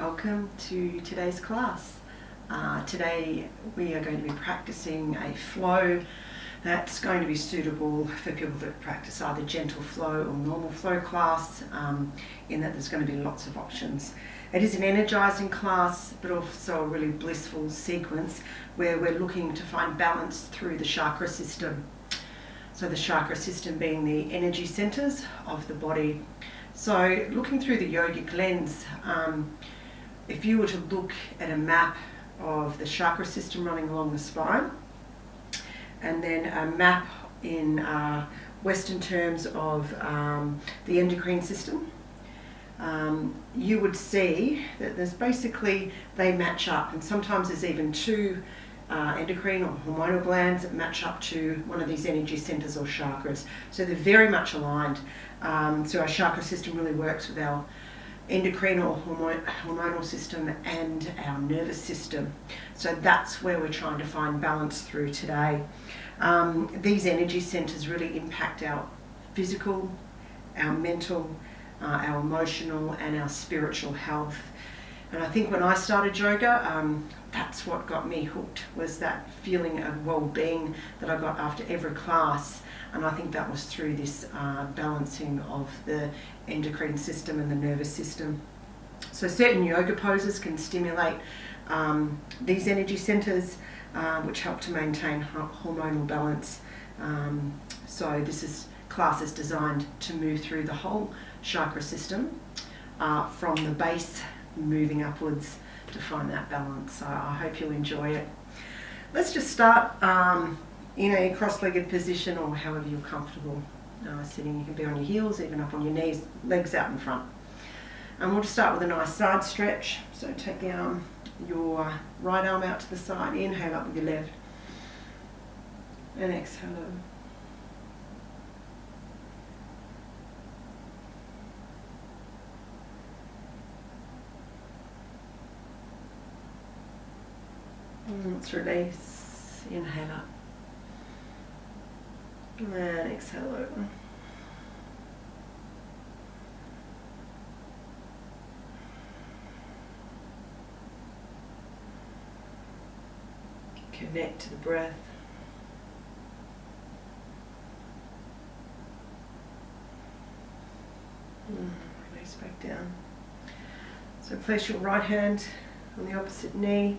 Welcome to today's class. Today we are going to be practicing a flow that's going to be suitable for people that practice either gentle flow or normal flow class, in that there's going to be lots of options. It is an energizing class, but also a really blissful sequence where we're looking to find balance through the chakra system. So the chakra system being the energy centers of the body. So looking through the yogic lens, if you were to look at a map of the chakra system running along the spine, and then a map in Western terms of the endocrine system, you would see that there's basically, they match up, and sometimes there's even two endocrine or hormonal glands that match up to one of these energy centers or chakras. So they're very much aligned. So our chakra system really works with our endocrine or hormonal system and our nervous system. So that's where we're trying to find balance through today. These energy centers really impact our physical, our mental, our emotional and our spiritual health. And I think when I started yoga, that's what got me hooked, was that feeling of well-being that I got after every class. And I think that was through this balancing of the endocrine system and the nervous system. So certain yoga poses can stimulate these energy centers, which help to maintain hormonal balance. So this class is designed to move through the whole chakra system, from the base moving upwards to find that balance. So I hope you'll enjoy it. Let's just start in a cross-legged position, or however you're comfortable sitting. You can be on your heels, even up on your knees, legs out in front. And we'll just start with a nice side stretch. So take the arm, your right arm out to the side, inhale up with your left, and exhale over. Let's release, inhale up, and exhale over. Connect to the breath. Release back down. So place your right hand on the opposite knee,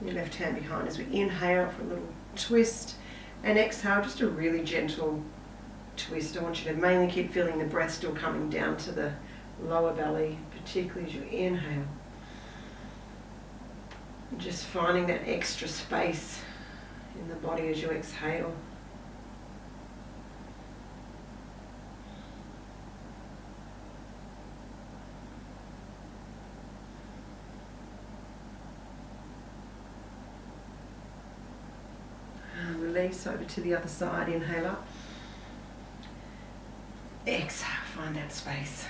your left hand behind as we inhale for a little twist, and exhale, just a really gentle twist. I want you to mainly keep feeling the breath still coming down to the lower belly, particularly as you inhale. And just finding that extra space in the body as you exhale. Release over to the other side, inhale up. Exhale, find that space.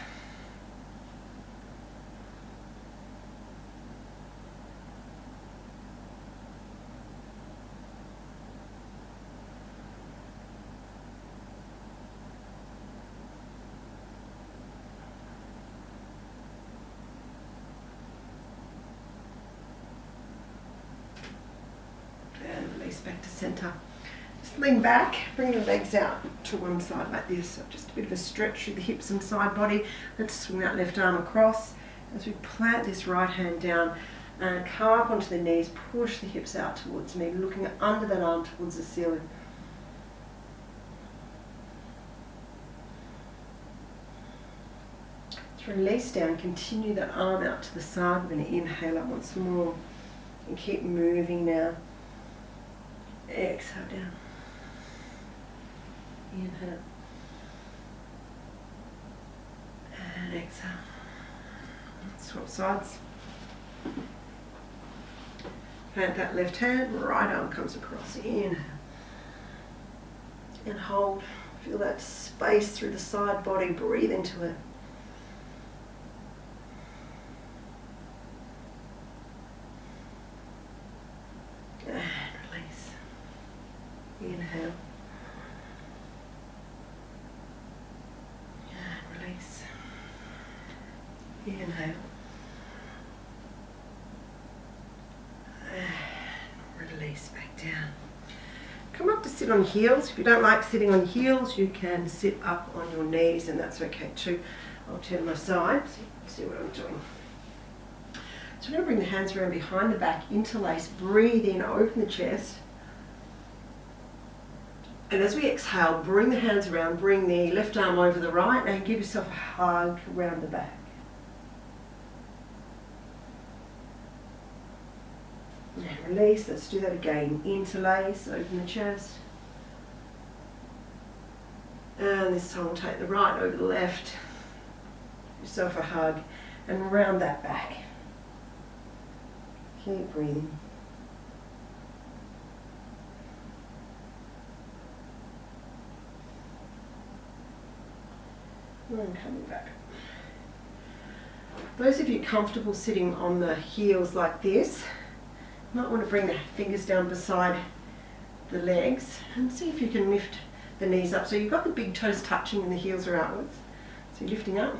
And release back to center. Just lean back, bring the legs out to one side like this. So just a bit of a stretch through the hips and side body. Let's swing that left arm across as we plant this right hand down and come up onto the knees, push the hips out towards me, looking under that arm towards the ceiling. Let's release down, continue that arm out to the side. We're going to inhale up once more and keep moving now. Exhale down. Inhale. And exhale. Swap sides. Plant that left hand, right arm comes across. Inhale. And hold. Feel that space through the side body. Breathe into it. And release. Inhale. And release. Inhale. sit on heels. If you don't like sitting on heels, you can sit up on your knees, and that's okay too. I'll turn my side so you can see what I'm doing. So we're going to bring the hands around behind the back, interlace, breathe in, open the chest. And as we exhale, bring the hands around, bring the left arm over the right, and give yourself a hug around the back. And release, let's do that again. Interlace, open the chest. And this time we'll take the right over the left. Give yourself a hug and round that back. Keep breathing. And coming back. Those of you comfortable sitting on the heels like this, you might want to bring the fingers down beside the legs and see if you can lift the knees up. So you've got the big toes touching and the heels are outwards. So you're lifting up.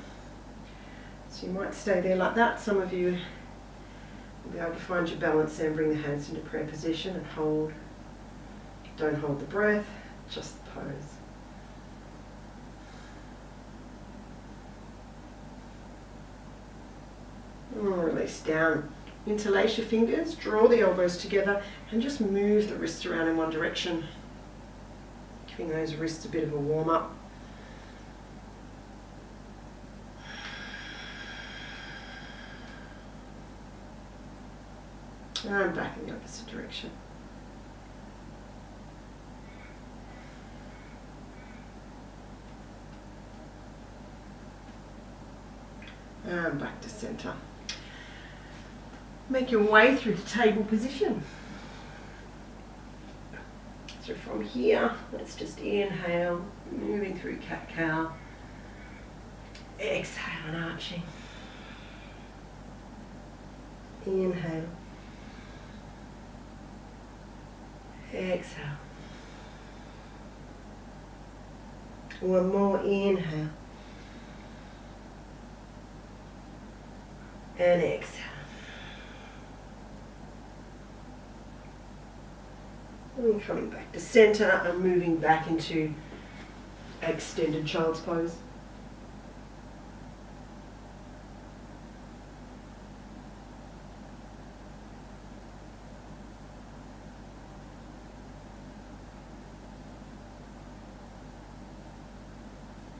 So you might stay there like that. Some of you will be able to find your balance there and bring the hands into prayer position and hold. Don't hold the breath, just the pose. And release down. Interlace your fingers, draw the elbows together and just move the wrists around in one direction. Giving those wrists a bit of a warm up. And back in the opposite direction. And back to center. Make your way through the table position. So from here, let's just inhale, moving through cat-cow. Exhale and arching. Inhale. Exhale. One more, inhale. And exhale. And coming back to center and moving back into extended child's pose.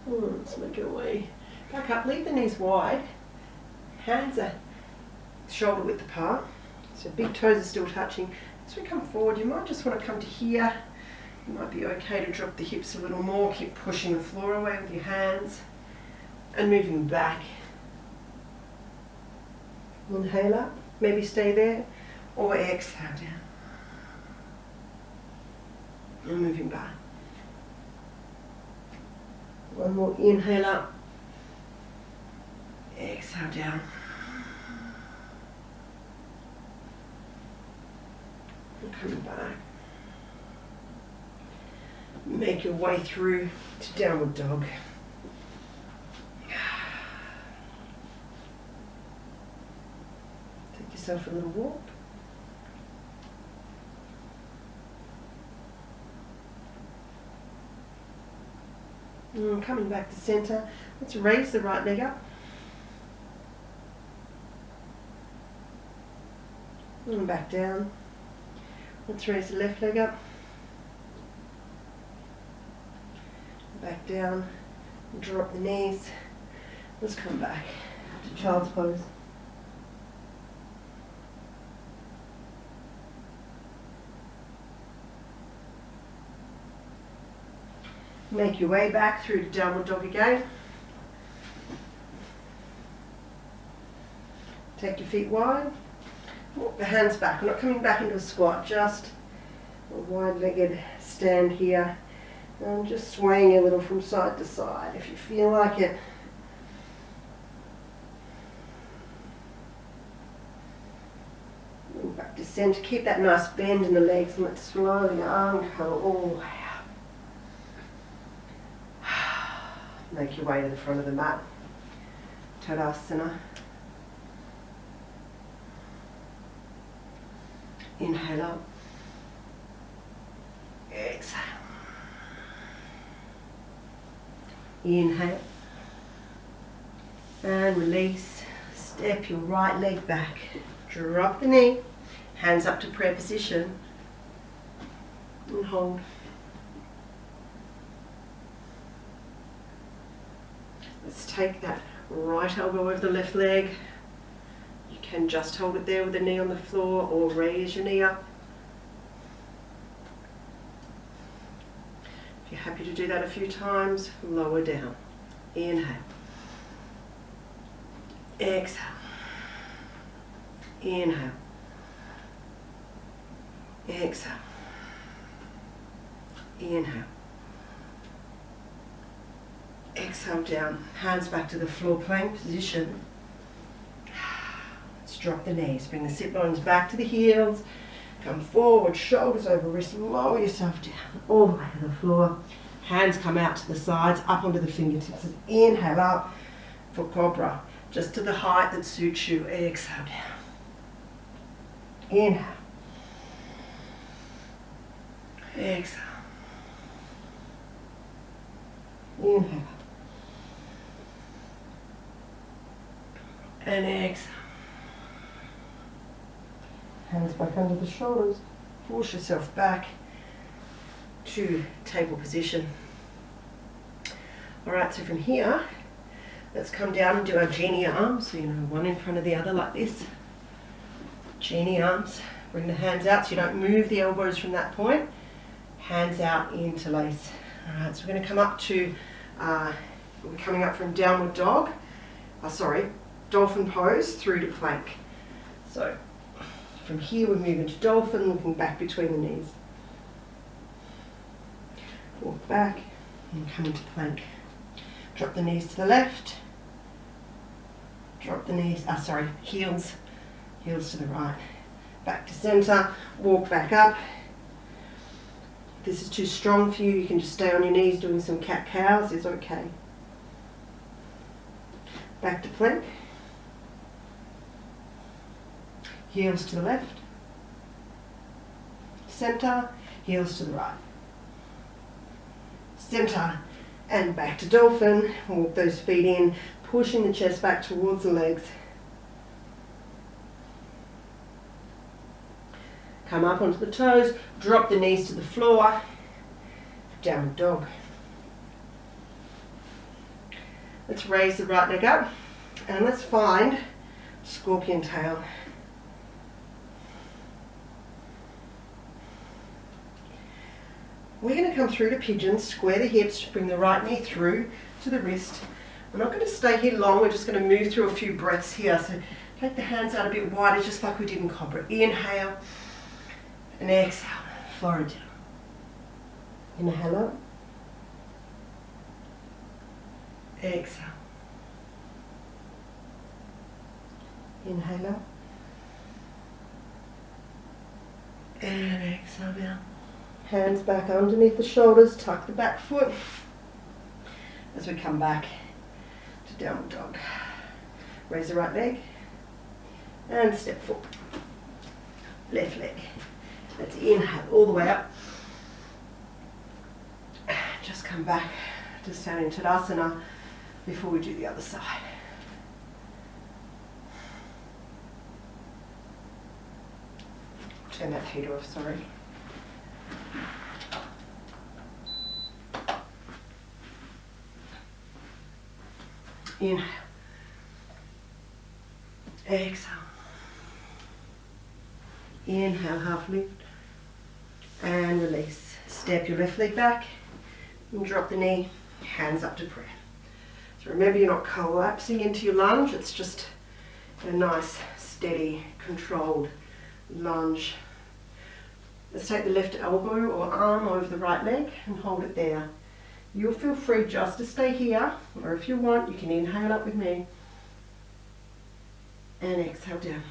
Let's make our way back up. Leave the knees wide. Hands are shoulder width apart. So big toes are still touching. As we come forward, you might just want to come to here. It might be okay to drop the hips a little more. Keep pushing the floor away with your hands. And moving back. Inhale up. Maybe stay there. Or exhale down. And moving back. One more inhale up. Exhale down. And coming back. Make your way through to downward dog. Take yourself a little walk. And coming back to center, let's raise the right leg up. And back down. Let's raise the left leg up. Back down. Drop the knees. Let's come back to child's pose. Make your way back through to downward dog again. Take your feet wide. Walk the hands back. We're not coming back into a squat, just a wide-legged stand here. And just swaying a little from side to side if you feel like it. And back to center. Keep that nice bend in the legs and let's slowly uncover all the way up. Make your way to the front of the mat. Tadasana. Inhale up. Exhale. Inhale. And release. Step your right leg back. Drop the knee. Hands up to prayer position. And hold. Let's take that right elbow over the left leg. You can just hold it there with the knee on the floor or raise your knee up. If you're happy to do that a few times, lower down. Inhale. Exhale. Inhale. Exhale. Inhale. Exhale down. Hands back to the floor, plank position. Let's drop the knees. Bring the sit bones back to the heels. Come forward, shoulders over wrists. Lower yourself down all the way to the floor. Hands come out to the sides, up onto the fingertips. Inhale up for cobra. Just to the height that suits you. Exhale down. Inhale. Exhale. Inhale. And exhale. Hands back under the shoulders. Push yourself back to table position. Alright, so from here, let's come down and do our genie arms. So, one in front of the other like this. Genie arms. Bring the hands out so you don't move the elbows from that point. Hands out, interlace. Alright, so we're going to come up to, we're coming up from downward dog. Dolphin pose through to plank. So, from here we move into dolphin, looking back between the knees. Walk back and come into plank. Drop the knees to the left. Drop the knees, heels to the right. Back to center, walk back up. If this is too strong for you, you can just stay on your knees doing some cat-cows, is okay. Back to plank. Heels to the left. Center, heels to the right. Center and back to dolphin. Walk those feet in, pushing the chest back towards the legs. Come up onto the toes, drop the knees to the floor. Downward dog. Let's raise the right leg up and let's find scorpion tail. We're going to come through to pigeon, square the hips, bring the right knee through to the wrist. We're not going to stay here long, we're just going to move through a few breaths here. So take the hands out a bit wider, just like we did in cobra. Inhale and exhale, forward down. Inhale up. Exhale. Inhale up. And exhale down. Hands back underneath the shoulders, tuck the back foot as we come back to downward dog. Raise the right leg and step forward. Left leg. Let's inhale all the way up. Just come back to standing Tadasana before we do the other side. Turn that feet off, sorry. Inhale. Exhale. Inhale, half lift. And release. Step your left leg back and drop the knee, hands up to prayer. So remember, you're not collapsing into your lunge, it's just a nice, steady, controlled lunge. Let's take the left elbow or arm over the right leg and hold it there. You'll feel free just to stay here, or if you want, you can inhale up with me and exhale down.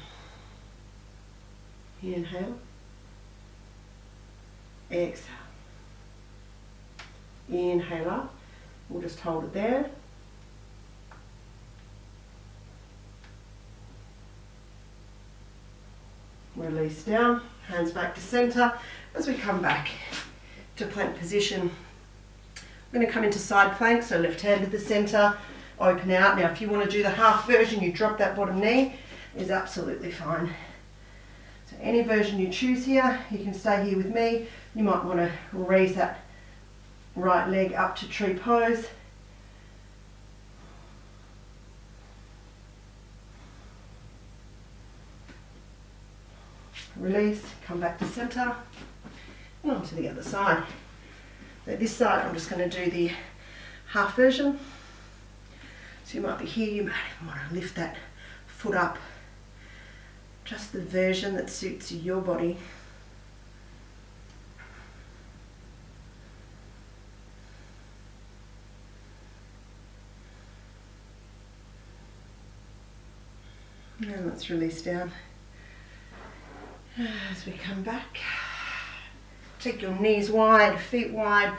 Inhale. Exhale. Inhale up. We'll just hold it there. Release down. Hands back to center. As we come back to plank position, I'm going to come into side plank, so left hand at the centre, open out. Now if you want to do the half version, you drop that bottom knee, is absolutely fine. So any version you choose here, you can stay here with me. You might want to raise that right leg up to tree pose. Release, come back to centre, and on to the other side. So this side I'm just going to do the half version. So you might be here, you might even want to lift that foot up. Just the version that suits your body. And let's release down. As we come back, take your knees wide, feet wide,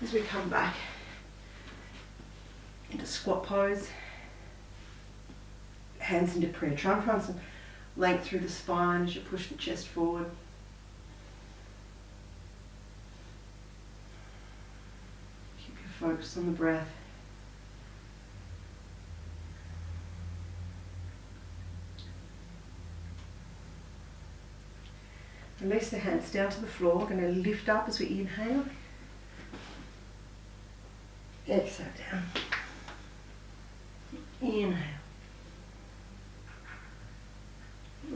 as we come back into squat pose. Hands into prayer. Try and find some length through the spine as you push the chest forward. Keep your focus on the breath. Release the hands down to the floor. We're going to lift up as we inhale. Exhale down. Inhale.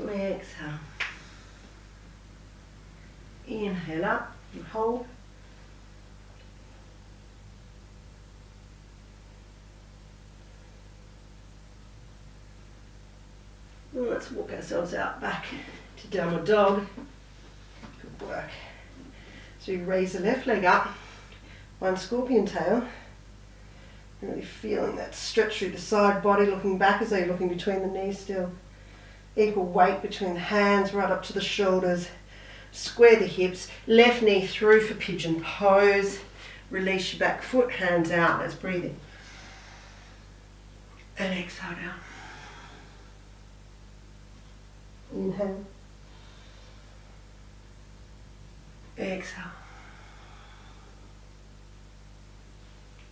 Exhale. Inhale up and hold. And let's walk ourselves out back to downward dog. Good work. So you raise the left leg up, one scorpion tail. Really feeling that stretch through the side body, looking back as though you're looking between the knees still. Equal weight between the hands, right up to the shoulders. Square the hips, left knee through for pigeon pose. Release your back foot, hands out. Let's breathe in. And exhale down. Inhale. Exhale.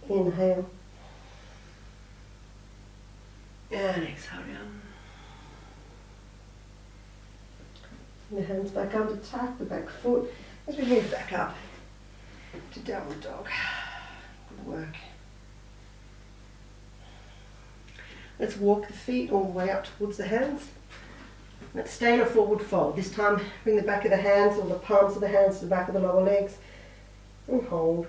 Inhale. And exhale down. And the hands back under, tuck the back foot as we move back up to downward dog. Good work. Let's walk the feet all the way up towards the hands. Let's stay in a forward fold. This time bring the back of the hands or the palms of the hands to the back of the lower legs and hold.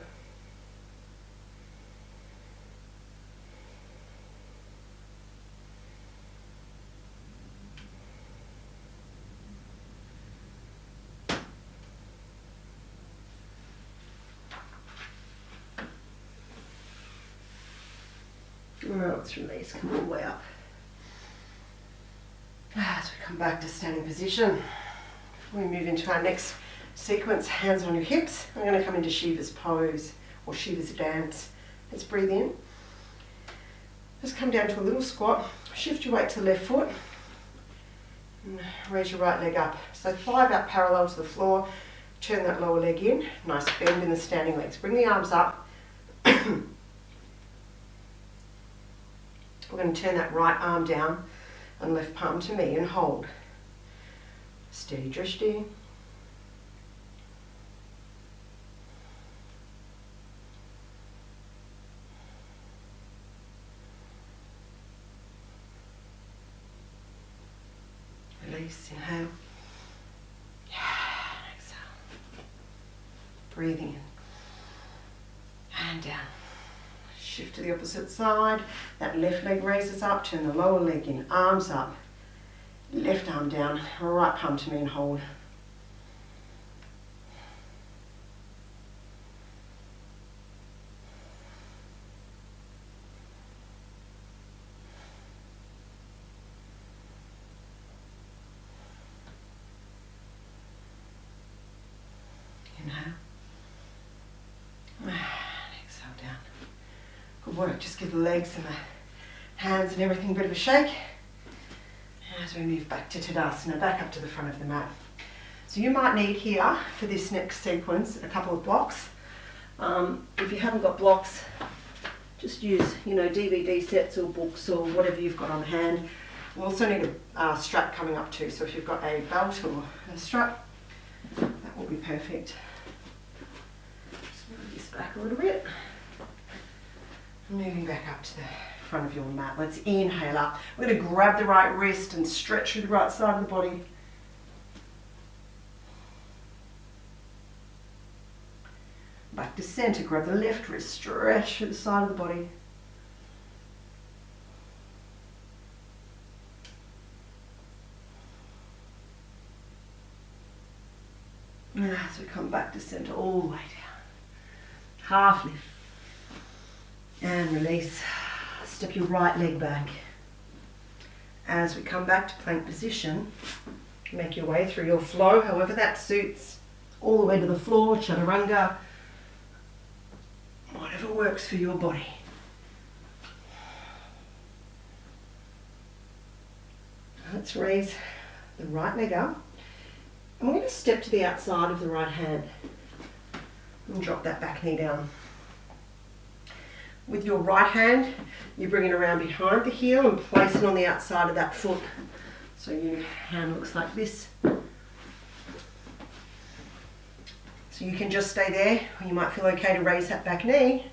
Now let's release, come all the way up. As we come back to standing position, we move into our next sequence, hands on your hips. I'm going to come into Shiva's pose or Shiva's dance. Let's breathe in. Just come down to a little squat, shift your weight to the left foot, and raise your right leg up. So thigh about parallel to the floor, turn that lower leg in, nice bend in the standing legs. Bring the arms up. We're going to turn that right arm down and left palm to me and hold. Steady drishti. Release, inhale. Exhale. Breathing in and down. Shift to the opposite side. That left leg raises up, turn the lower leg in, arms up. Left arm down, right palm to me and hold. Inhale. Exhale down. Good work. Just give the legs and the hands and everything a bit of a shake. As we move back to Tadasana, back up to the front of the mat. So you might need here, for this next sequence, a couple of blocks. If you haven't got blocks, just use, DVD sets or books or whatever you've got on hand. You also need a strap coming up too, so if you've got a belt or a strap, that will be perfect. Just move this back a little bit. Moving back up to the front of your mat. Let's inhale up. We're going to grab the right wrist and stretch through the right side of the body. Back to center, grab the left wrist, stretch through the side of the body. And as we come back to center, all the way down. Half lift. And release. Step your right leg back. As we come back to plank position, make your way through your flow, however that suits, all the way to the floor, chaturanga, whatever works for your body. Let's raise the right leg up. And we're going to step to the outside of the right hand and drop that back knee down. With your right hand, you bring it around behind the heel and place it on the outside of that foot. So your hand looks like this. So you can just stay there, or you might feel okay to raise that back knee.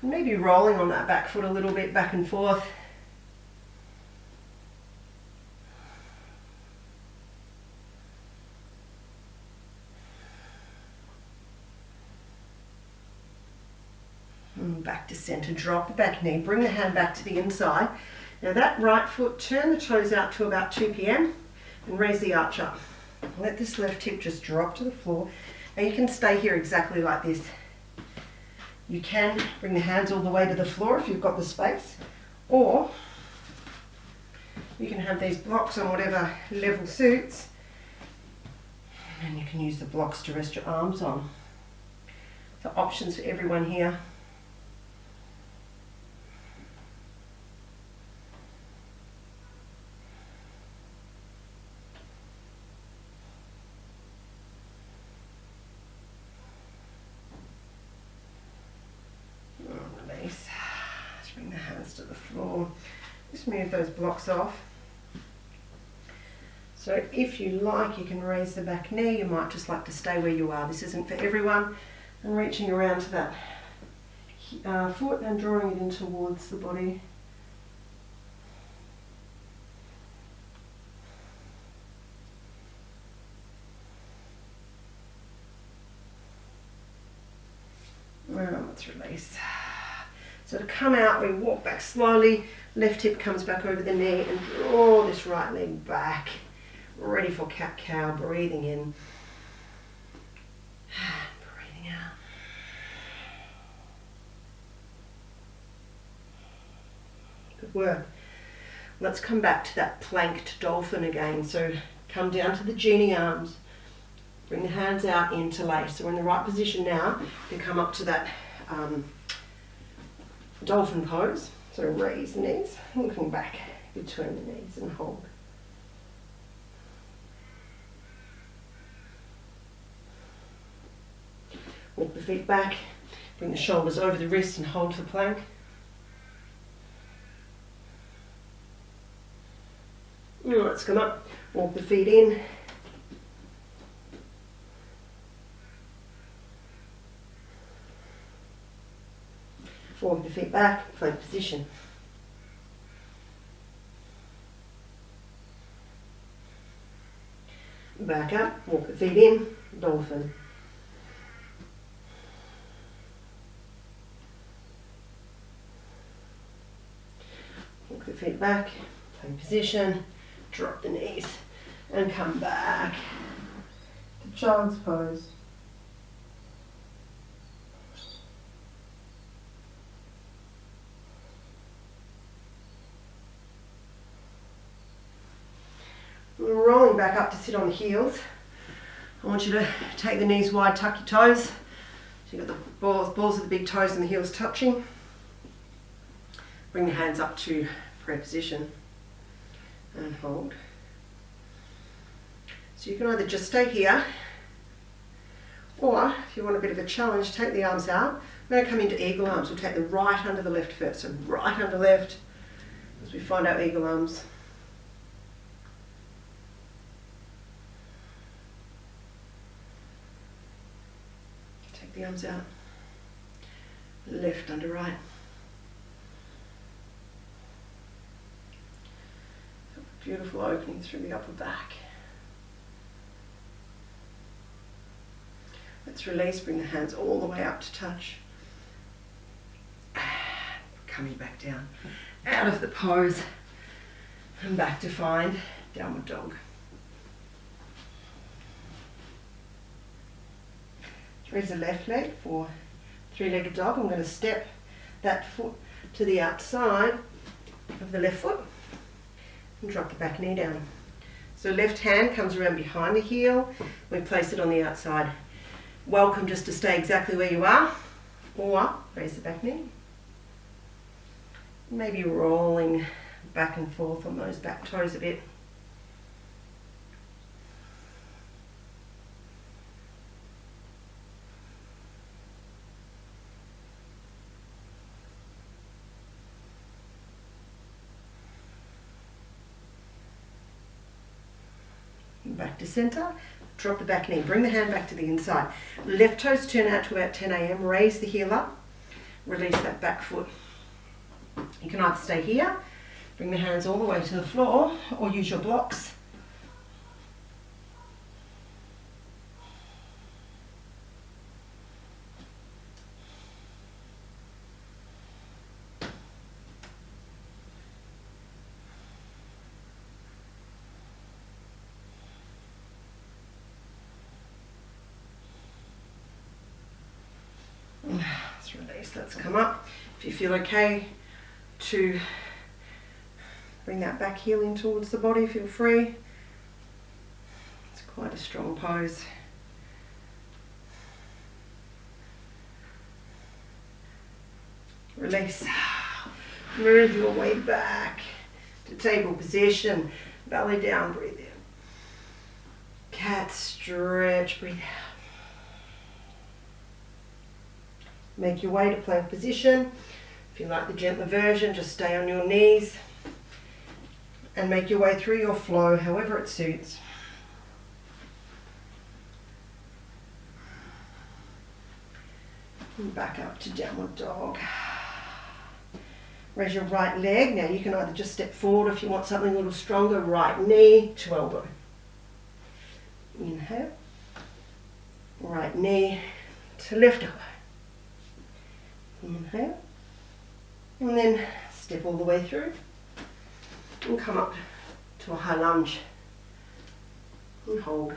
Maybe rolling on that back foot a little bit back and forth. And back to center, drop the back knee, bring the hand back to the inside. Now that right foot, turn the toes out to about 2 p.m. and raise the arch up. Let this left hip just drop to the floor. Now you can stay here exactly like this. You can bring the hands all the way to the floor if you've got the space, or you can have these blocks on whatever level suits, and you can use the blocks to rest your arms on. So options for everyone here. Just bring the hands to the floor. Just move those blocks off. So if you like, you can raise the back knee. You might just like to stay where you are. This isn't for everyone. And reaching around to that foot and drawing it in towards the body. Well, let's release. So to come out, we walk back slowly, left hip comes back over the knee and draw this right leg back. Ready for cat-cow, breathing in, and breathing out. Good work. Let's come back to that planked dolphin again. So come down to the genie arms. Bring the hands out, interlace. So we're in the right position now. You can come up to that dolphin pose. So raise the knees, looking back between the knees and hold. Walk the feet back, bring the shoulders over the wrists and hold for plank. Now let's come up, walk the feet in. Walk the feet back, plank position. Back up, walk the feet in, dolphin. Walk the feet back, plank position, drop the knees and come back to child's pose. Rolling back up to sit on the heels. I want you to take the knees wide, tuck your toes. So you've got the balls of the big toes and the heels touching. Bring the hands up to prayer position and hold. So you can either just stay here Or if you want a bit of a challenge, take the arms out. I'm going to come into eagle arms. We'll take the right under the left first. So right under left as we find our eagle arms. Take the arms out. Left under right. Beautiful opening through the upper back. Let's release, bring the hands all the way up to touch. Coming back down, out of the pose, and back to find downward dog. Raise the left leg for three-legged dog. I'm going to step that foot to the outside of the left foot and drop the back knee down. So left hand comes around behind the heel. We place it on the outside. Welcome just to stay exactly where you are, or raise the back knee. Maybe rolling back and forth on those back toes a bit. Back to center. Drop the back knee, bring the hand back to the inside. Left toes turn out to about 10 a.m. Raise the heel up, release that back foot. You can either stay here, bring the hands all the way to the floor, or use your blocks. Let's release, let's come up. If you feel okay to bring that back heel in towards the body, feel free. It's quite a strong pose. Release. Move your way back to table position. Belly down, breathe in. Cat stretch, breathe out. Make your way to plank position. If you like the gentler version, just stay on your knees and make your way through your flow, however it suits. And back up to downward dog. Raise your right leg. Now you can either just step forward if you want something a little stronger. Right knee to elbow. Inhale. Right knee to left elbow. Inhale, and then step all the way through and come up to a high lunge and hold.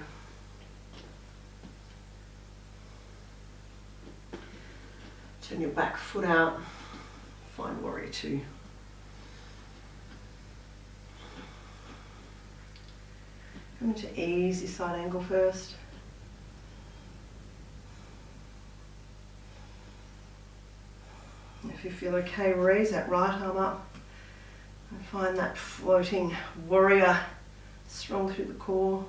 Turn your back foot out, find warrior two. Come into easy side angle first. If you feel okay, raise that right arm up and find that floating warrior, strong through the core.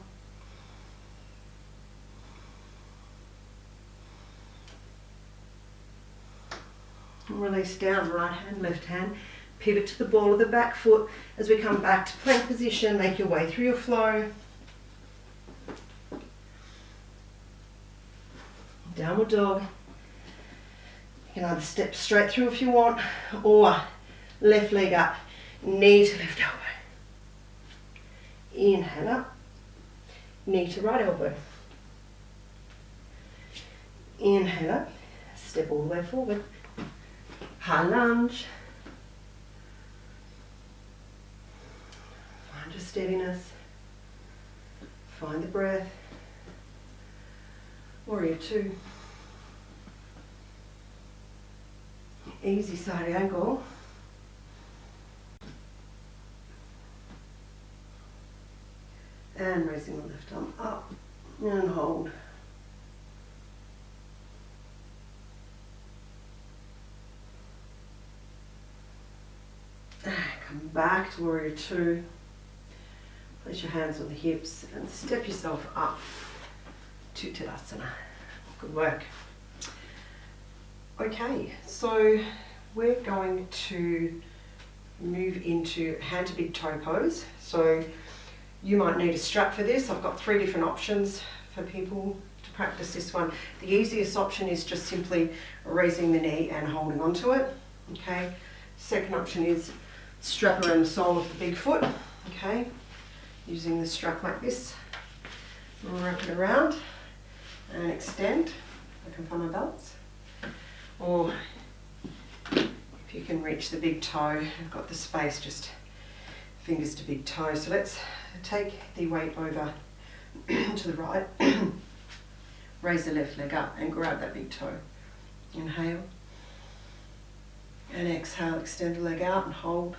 And release down, right hand, left hand. Pivot to the ball of the back foot as we come back to plank position. Make your way through your flow. Downward dog. You can either step straight through if you want, or left leg up, knee to left elbow. Inhale up, knee to right elbow. Inhale up, step all the way forward. High lunge. Find your steadiness. Find the breath. Warrior two. Easy side angle. And raising the left arm up and hold. Come back to warrior two. Place your hands on the hips and step yourself up to Tadasana. Good work. Okay, so we're going to move into hand to big toe pose. So you might need a strap for this. I've got 3 different options for people to practice this one. The easiest option is just simply raising the knee and holding onto it. Okay. Second option is strap around the sole of the big foot. Okay. Using the strap like this, wrap it around and extend. I can find my balance. Or if you can reach the big toe, I've got the space, just fingers to big toe. So let's take the weight over to the right, raise the left leg up and grab that big toe. Inhale and exhale, extend the leg out and hold.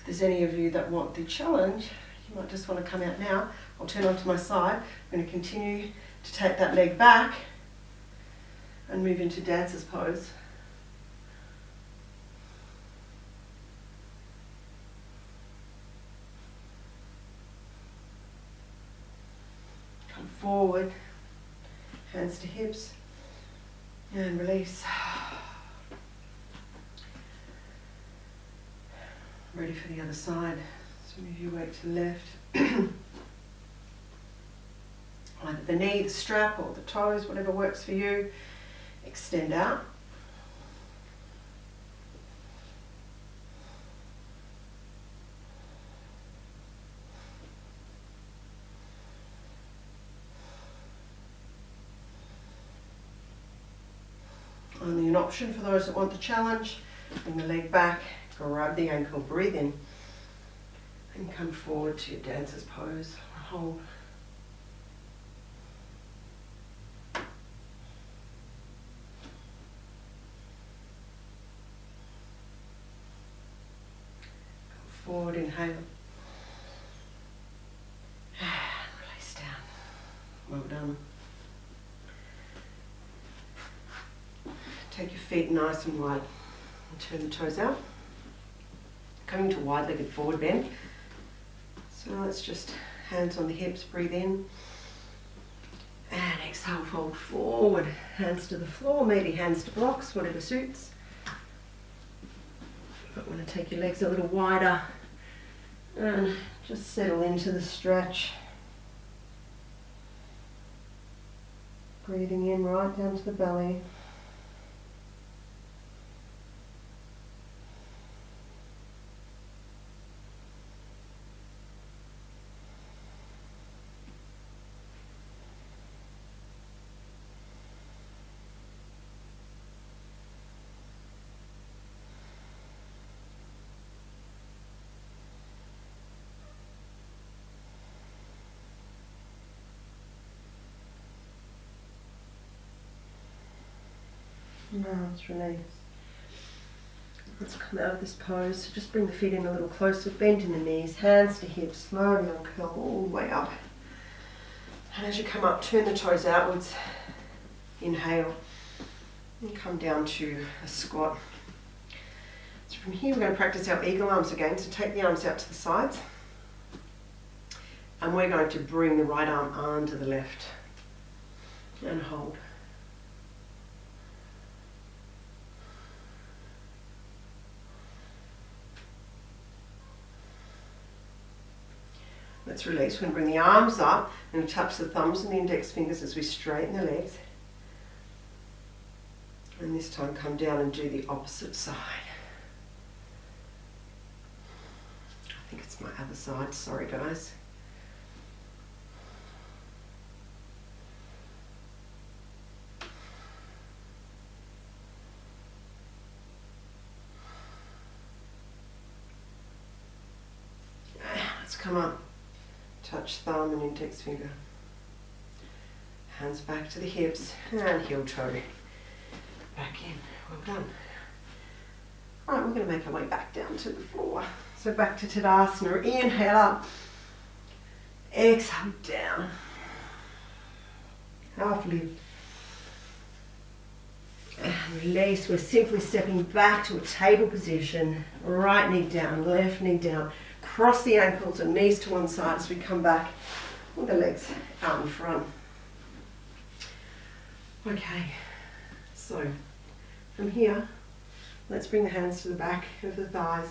If there's any of you that want the challenge, you might just want to come out now. I'll turn onto my side. I'm going to continue to take that leg back and move into dancer's pose. Come forward, hands to hips, and release. Ready for the other side. So move your weight to the left. Either the knee, the strap, or the toes, whatever works for you. Extend out. Only an option for those that want the challenge. Bring the leg back. Grab the ankle, breathe in, and come forward to your dancer's pose. Hold. Come forward, inhale. And release down. Well done. Take your feet nice and wide and turn the toes out. Coming to wide-legged forward bend. So let's just hands on the hips, breathe in. And exhale, fold forward. Hands to the floor, maybe hands to blocks, whatever suits. But want to take your legs a little wider and just settle into the stretch. Breathing in right down to the belly. Now let's release. Let's come out of this pose. So just bring the feet in a little closer, bend in the knees, hands to hips, slowly uncurl all the way up. And as you come up, turn the toes outwards. Inhale and come down to a squat. So from here we're going to practice our eagle arms again. So take the arms out to the sides. And we're going to bring the right arm under the left. And hold. Let's release. We're going to bring the arms up and touch the thumbs and the index fingers as we straighten the legs. And this time come down and do the opposite side. I think it's my other side. Sorry, guys. Let's come up. Touch thumb and index finger. Hands back to the hips and heel toe back in. Well done. Alright, we're going to make our way back down to the floor. So back to Tadasana. Inhale up. Exhale down. Half lift. And release. We're simply stepping back to a table position. Right knee down, left knee down. Cross the ankles and knees to one side as we come back with the legs out in front. Okay, so from here, let's bring the hands to the back of the thighs,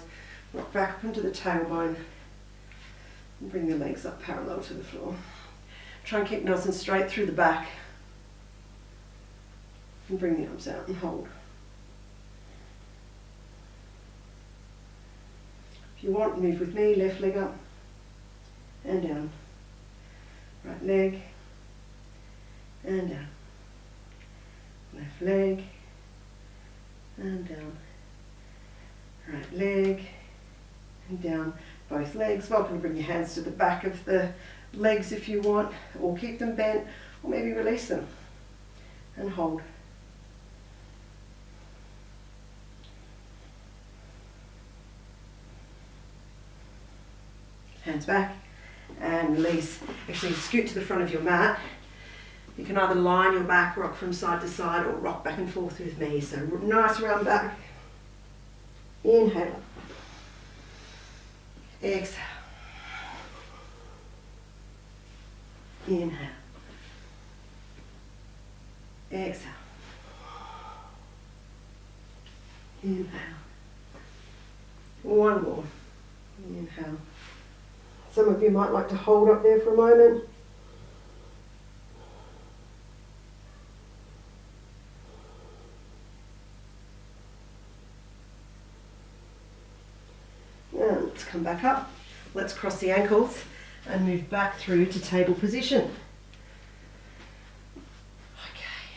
rock back up into the tailbone, and bring the legs up parallel to the floor. Try and keep nice and straight through the back. And bring the arms out and hold. If you want, move with me, left leg up and down. Right leg and down. Left leg and down. Right leg and down. Both legs. Welcome to bring your hands to the back of the legs if you want, or keep them bent, or maybe release them and hold. Hands back and release. Actually scoot to the front of your mat. You can either lie on your back, rock from side to side, or rock back and forth with me. So nice round back. Inhale. Exhale. Inhale. Exhale. Inhale. One more. Inhale. Some of you might like to hold up there for a moment. And let's come back up. Let's cross the ankles and move back through to table position. Okay,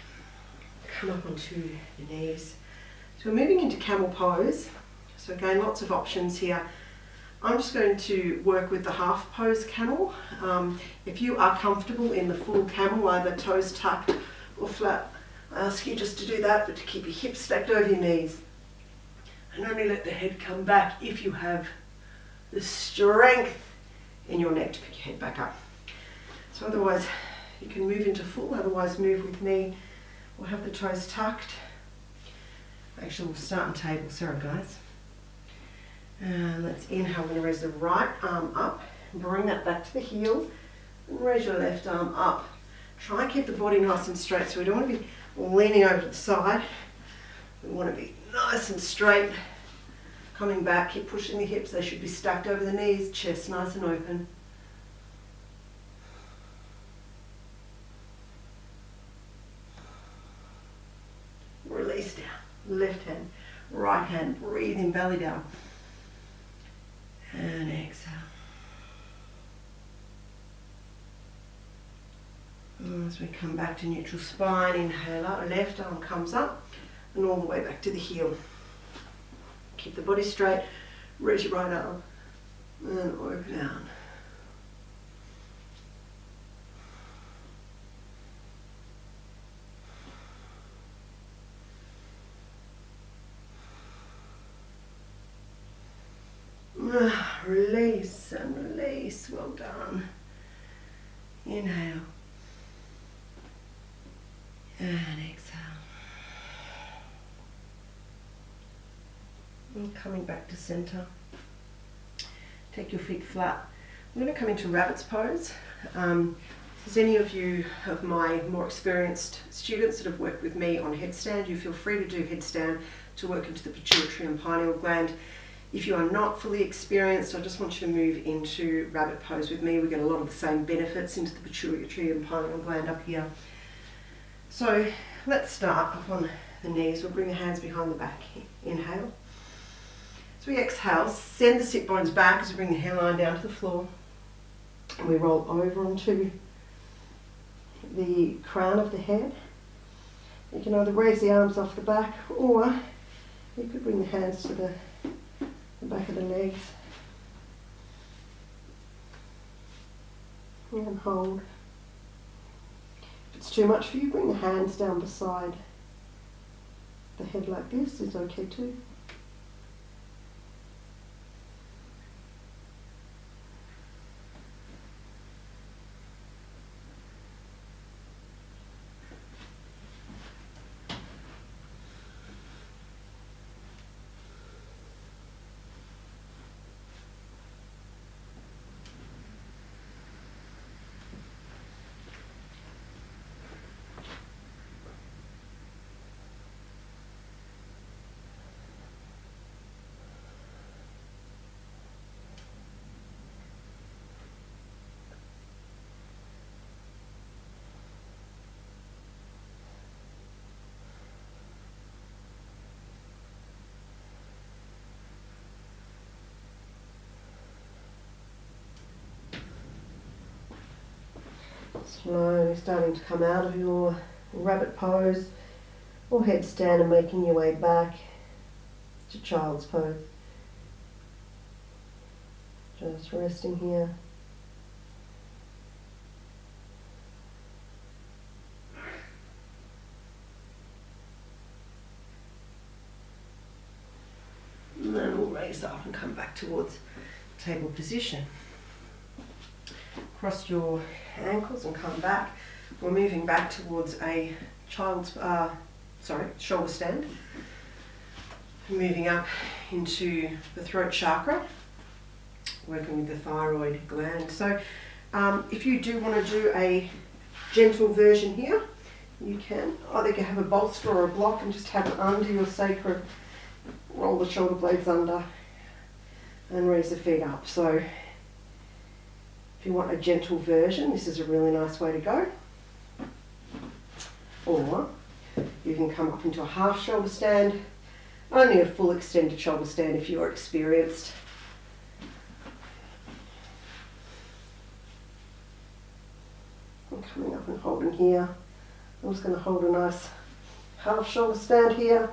come up onto your knees. So we're moving into camel pose. So again, lots of options here. I'm just going to work with the half pose camel. If you are comfortable in the full camel, either toes tucked or flat, I ask you just to do that, but to keep your hips stacked over your knees. And only let the head come back if you have the strength in your neck to pick your head back up. So otherwise, you can move into full, otherwise move with me, or have the toes tucked. Actually, we'll start in table, sorry guys. And let's inhale, we're going to raise the right arm up, bring that back to the heel, and raise your left arm up. Try and keep the body nice and straight, so we don't want to be leaning over to the side. We want to be nice and straight. Coming back, keep pushing the hips, they should be stacked over the knees, chest nice and open. Release down, left hand, right hand, breathe in, belly down. And exhale. And as we come back to neutral spine, inhale up, left arm comes up and all the way back to the heel. Keep the body straight, raise your right arm and open down. Release and release, well done. Inhale and exhale. And coming back to center. Take your feet flat. I'm going to come into rabbit's pose. If there's any of you of my more experienced students that have worked with me on headstand, you feel free to do headstand to work into the pituitary and pineal gland. If you are not fully experienced, I just want you to move into rabbit pose with me. We get a lot of the same benefits into the pituitary and pineal gland up here. So let's start up on the knees. We'll bring the hands behind the back. Inhale. As we exhale, send the sit bones back as we bring the hairline down to the floor. And we roll over onto the crown of the head. You can either raise the arms off the back, or you could bring the hands to the back of the legs and hold. If it's too much for you, bring the hands down beside the head like this is okay too. Slowly starting to come out of your rabbit pose or headstand and making your way back to child's pose. Just resting here. And then we'll raise up and come back towards table position. Cross your ankles and come back. We're moving back towards a child's, shoulder stand. Moving up into the throat chakra, working with the thyroid gland. So if you do want to do a gentle version here, you can either have a bolster or a block and just have it under your sacrum. Roll the shoulder blades under and raise the feet up. So if you want a gentle version, this is a really nice way to go. Or you can come up into a half shoulder stand, only a full extended shoulder stand if you are experienced. I'm coming up and holding here. I'm just going to hold a nice half shoulder stand here.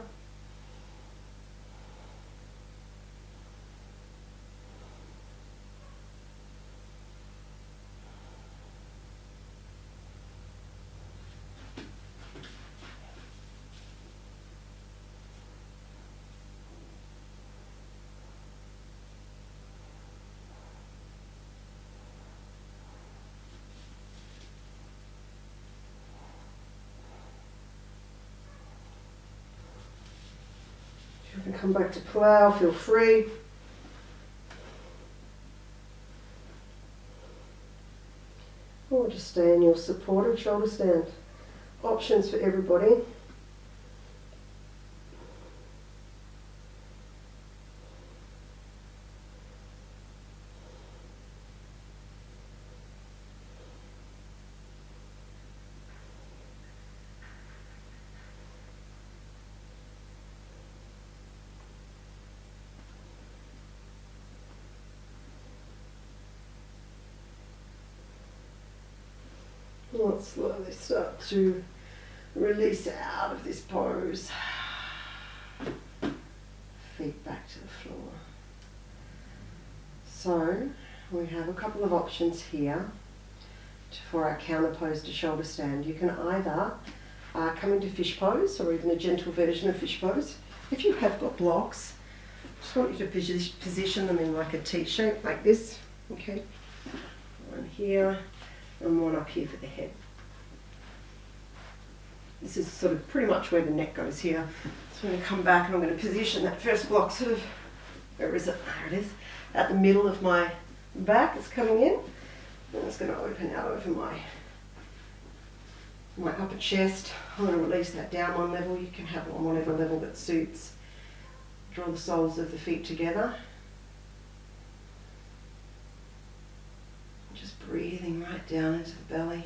You can come back to plough, feel free. Or just stay in your supported shoulder stand. Options for everybody. Let's slowly start to release out of this pose. Feet back to the floor. So we have a couple of options here for our counter pose to shoulder stand. You can either come into fish pose or even a gentle version of fish pose. If you have got blocks, just want you to position them in like a T shape like this. Okay, one here and one up here for the head. This is sort of pretty much where the neck goes here. So I'm going to come back and I'm going to position that first block sort of, where is it? There it is. At the middle of my back, it's coming in. And it's going to open out over my upper chest. I'm going to release that down one level. You can have it on whatever level that suits. Draw the soles of the feet together. Just breathing right down into the belly.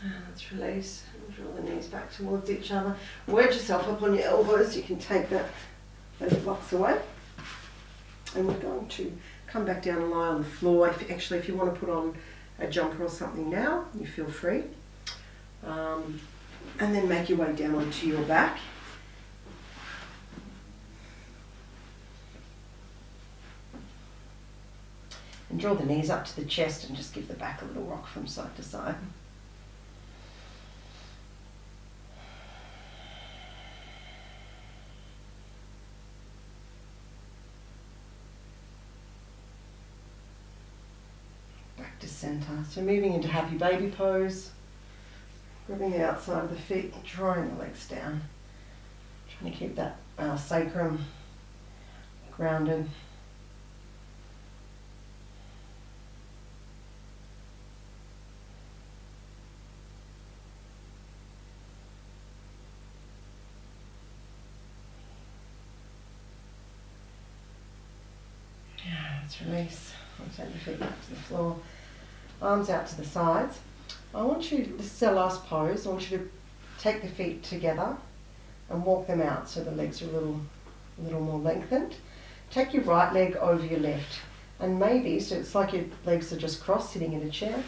And let's release and draw the knees back towards each other. Wedge yourself up on your elbows. You can take those blocks away. And we're going to come back down and lie on the floor. If you want to put on a jumper or something now, you feel free. And then make your way down onto your back. And draw the knees up to the chest and just give the back a little rock from side to side. Back to center. So moving into happy baby pose. Grabbing the outside of the feet and drawing the legs down. Trying to keep that sacrum grounded. Let's release. I'll take your feet back to the floor. Arms out to the sides. I want you, this is our last pose, I want you to take the feet together and walk them out so the legs are a little more lengthened. Take your right leg over your left, and maybe, so it's like your legs are just crossed sitting in a chair,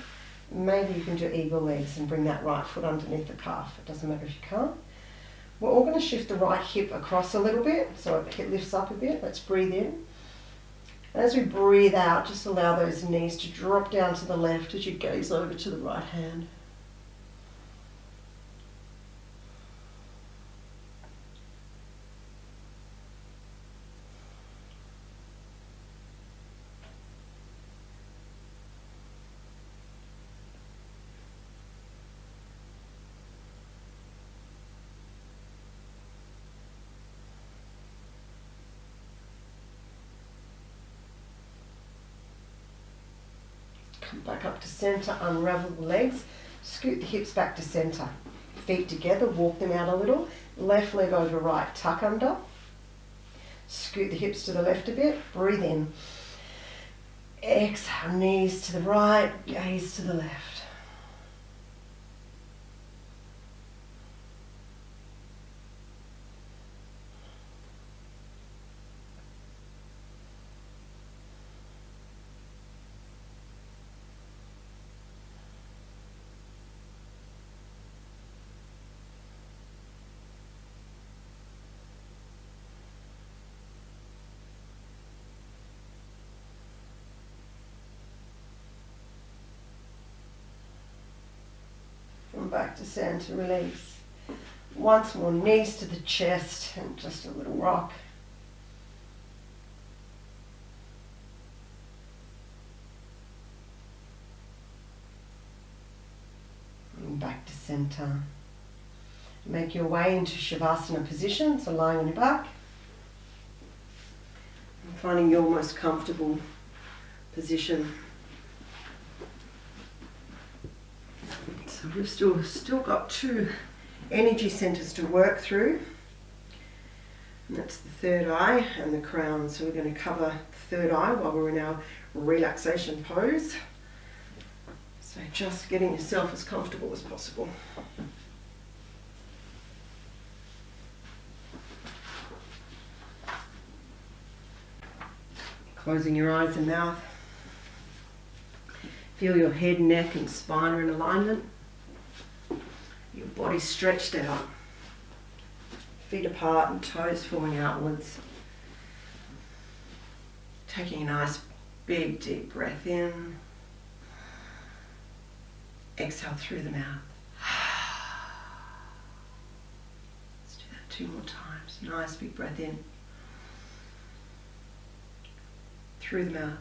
maybe you can do eagle legs and bring that right foot underneath the calf. It doesn't matter if you can't. We're all going to shift the right hip across a little bit, so it lifts up a bit. Let's breathe in. And as we breathe out, just allow those knees to drop down to the left as you gaze over to the right hand. Come back up to centre, unravel the legs, scoot the hips back to centre. Feet together, walk them out a little. Left leg over right, tuck under. Scoot the hips to the left a bit, breathe in. Exhale, knees to the right, gaze to the left. From back to centre, release. Once more, knees to the chest and just a little rock. And back to centre. Make your way into Shavasana position, so lying on your back. And finding your most comfortable position. So we've still got 2 energy centres to work through. And that's the third eye and the crown. So we're going to cover the third eye while we're in our relaxation pose. So just getting yourself as comfortable as possible. Closing your eyes and mouth. Feel your head, neck and spine are in alignment. Your body stretched out. Feet apart and toes falling outwards. Taking a nice big deep breath in. Exhale through the mouth. Let's do that 2 more times. Nice big breath in. Through the mouth.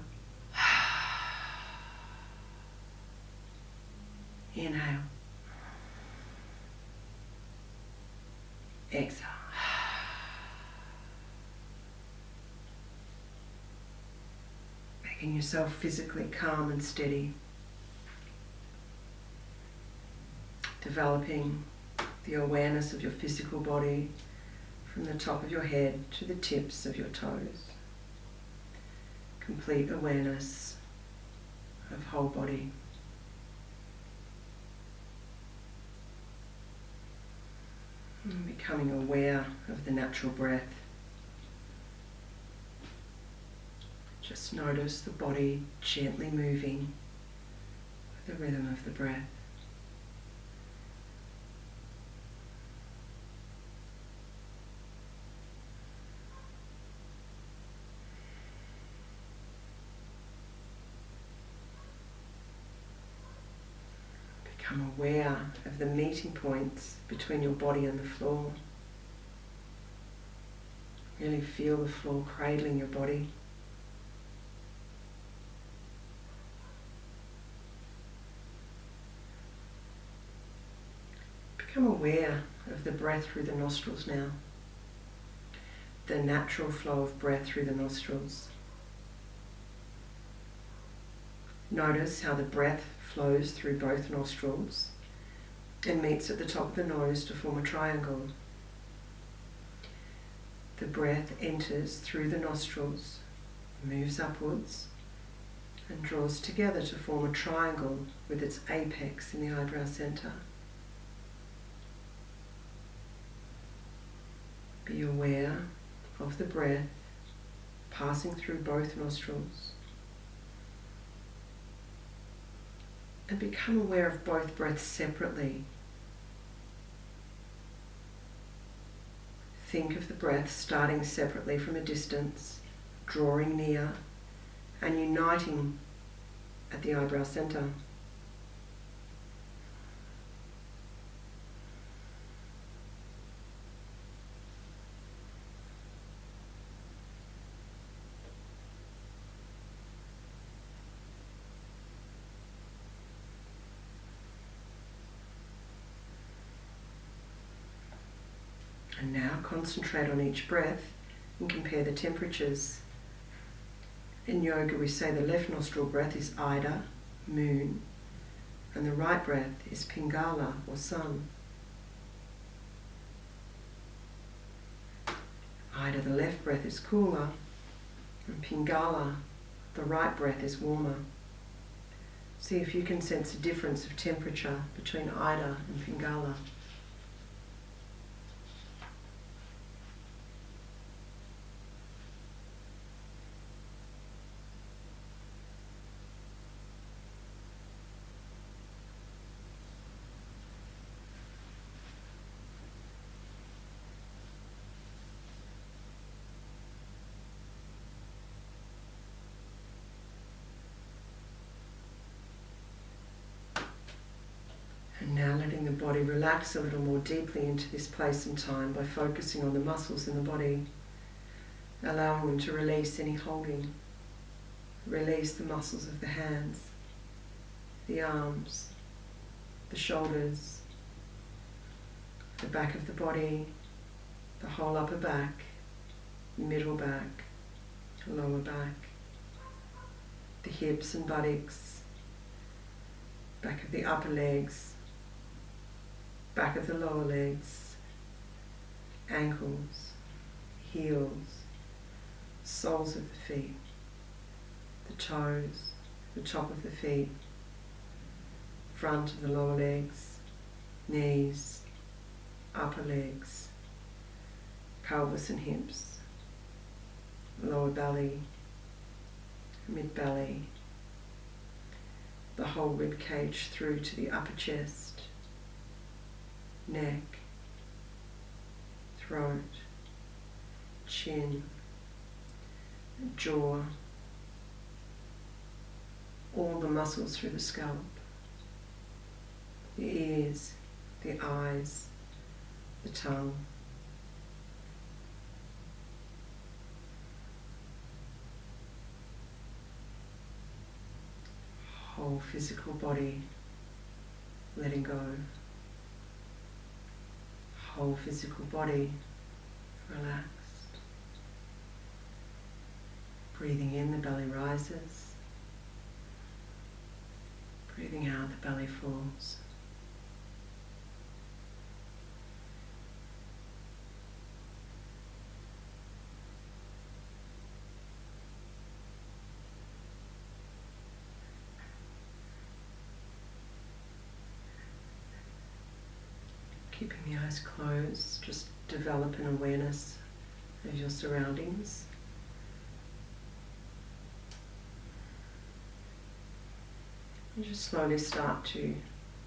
Inhale. Exhale. Making yourself physically calm and steady. Developing the awareness of your physical body from the top of your head to the tips of your toes. Complete awareness of whole body. And becoming aware of the natural breath. Just notice the body gently moving with the rhythm of the breath. Become aware of the meeting points between your body and the floor. Really feel the floor cradling your body. Become aware of the breath through the nostrils now. the natural flow of breath through the nostrils. Notice how the breath flows through both nostrils and meets at the top of the nose to form a triangle. The breath enters through the nostrils, moves upwards, and draws together to form a triangle with its apex in the eyebrow centre. Be aware of the breath passing through both nostrils, and become aware of both breaths separately. Think of the breath starting separately from a distance, drawing near, and uniting at the eyebrow centre. And now concentrate on each breath and compare the temperatures. In yoga we say the left nostril breath is Ida, moon, and the right breath is Pingala, or sun. Ida, the left breath, is cooler, and Pingala, the right breath, is warmer. See if you can sense a difference of temperature between Ida and Pingala. And now letting the body relax a little more deeply into this place and time by focusing on the muscles in the body, allowing them to release any holding. Release the muscles of the hands, the arms, the shoulders, the back of the body, the whole upper back, middle back, lower back, the hips and buttocks, back of the upper legs, back of the lower legs, ankles, heels, soles of the feet, the toes, the top of the feet, front of the lower legs, knees, upper legs, pelvis and hips, lower belly, mid belly, the whole rib cage through to the upper chest, neck, throat, chin, jaw, all the muscles through the scalp, the ears, the eyes, the tongue. Whole physical body letting go. Whole physical body relaxed. Breathing in, the belly rises. Breathing out, the belly falls. Keeping the eyes closed, just develop an awareness of your surroundings. And just slowly start to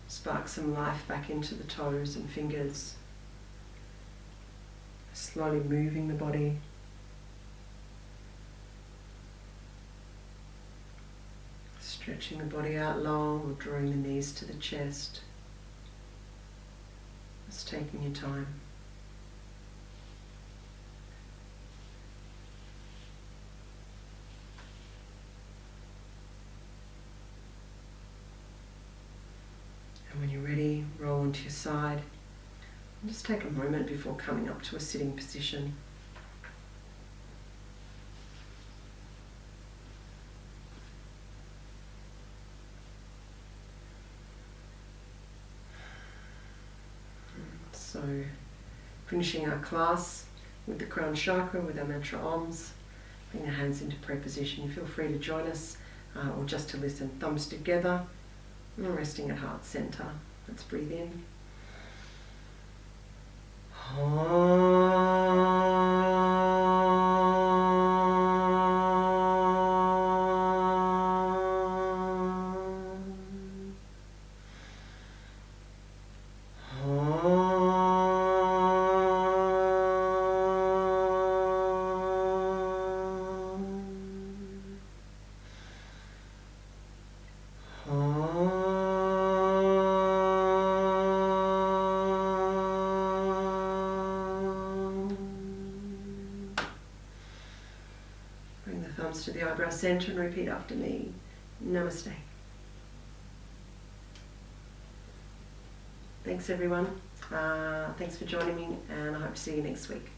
spark some life back into the toes and fingers. Slowly moving the body. Stretching the body out long or drawing the knees to the chest. Just taking your time. And when you're ready, roll onto your side. And just take a moment before coming up to a sitting position. So finishing our class with the crown chakra, with our mantra OMS. Bring the hands into prayer position. You feel free to join us or just to listen. Thumbs together and resting at heart center. Let's breathe in. Bring the thumbs to the eyebrow center and repeat after me. Namaste. Thanks everyone. Thanks for joining me, and I hope to see you next week.